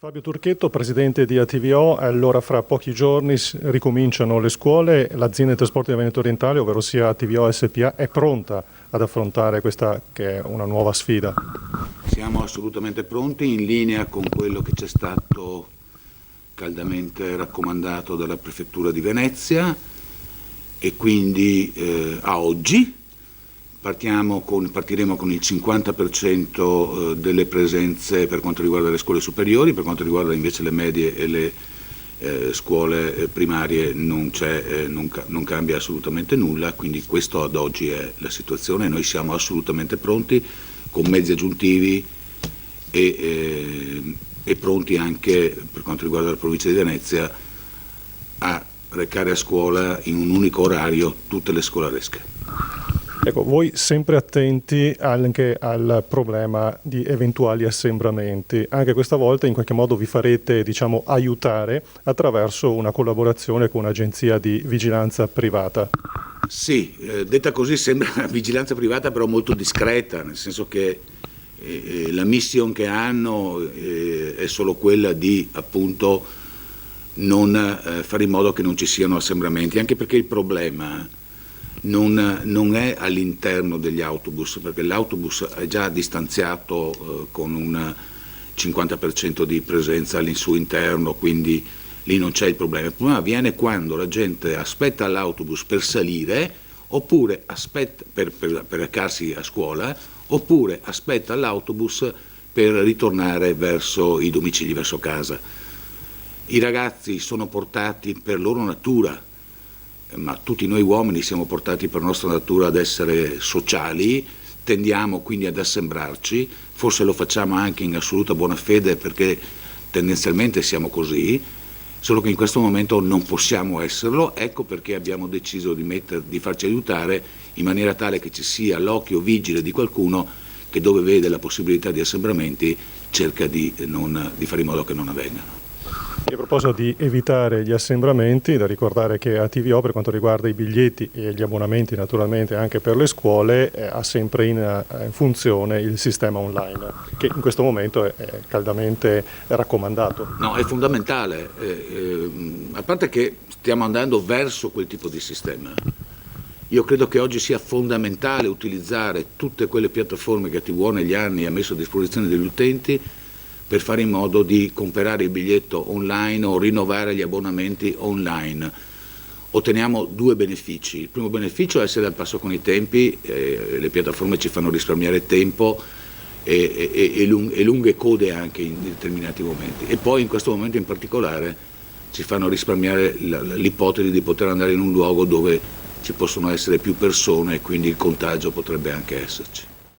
Fabio Turchetto, presidente di ATVO, allora fra pochi giorni ricominciano le scuole, l'azienda di trasporti del Veneto Orientale, ovvero sia ATVO SPA, è pronta ad affrontare questa che è una nuova sfida? Siamo assolutamente pronti, in linea con quello che ci è stato caldamente raccomandato dalla Prefettura di Venezia e quindi a oggi partiremo con il 50% delle presenze per quanto riguarda le scuole superiori, per quanto riguarda invece le medie e le scuole primarie non cambia assolutamente nulla, quindi questo ad oggi è la situazione. Noi siamo assolutamente pronti con mezzi aggiuntivi e pronti anche per quanto riguarda la provincia di Venezia a recare a scuola in un unico orario tutte le scolaresche. Ecco, voi sempre attenti anche al problema di eventuali assembramenti, anche questa volta in qualche modo vi farete, diciamo, aiutare attraverso una collaborazione con un'agenzia di vigilanza privata. Sì, detta così sembra una vigilanza privata però molto discreta, nel senso che la mission che hanno è solo quella di appunto non fare in modo che non ci siano assembramenti, anche perché il problema non è all'interno degli autobus, perché l'autobus è già distanziato con un 50% di presenza al suo interno, quindi lì non c'è il problema. Il problema avviene quando la gente aspetta l'autobus per salire, oppure aspetta per recarsi a scuola, oppure aspetta l'autobus per ritornare verso i domicili, verso casa. I ragazzi sono portati per loro natura, ma tutti noi uomini siamo portati per nostra natura ad essere sociali, tendiamo quindi ad assembrarci, forse lo facciamo anche in assoluta buona fede perché tendenzialmente siamo così, solo che in questo momento non possiamo esserlo, ecco perché abbiamo deciso di farci aiutare in maniera tale che ci sia l'occhio vigile di qualcuno che dove vede la possibilità di assembramenti cerca di fare in modo che non avvengano. E a proposito di evitare gli assembramenti, da ricordare che ATVO per quanto riguarda i biglietti e gli abbonamenti naturalmente anche per le scuole ha sempre in funzione il sistema online che in questo momento è caldamente raccomandato. No, è fondamentale, a parte che stiamo andando verso quel tipo di sistema. Io credo che oggi sia fondamentale utilizzare tutte quelle piattaforme che ATVO negli anni ha messo a disposizione degli utenti per fare in modo di comprare il biglietto online o rinnovare gli abbonamenti online. Otteniamo due benefici. Il primo beneficio è essere al passo con i tempi, le piattaforme ci fanno risparmiare tempo e lunghe code anche in determinati momenti. E poi in questo momento in particolare ci fanno risparmiare l'ipotesi di poter andare in un luogo dove ci possono essere più persone e quindi il contagio potrebbe anche esserci.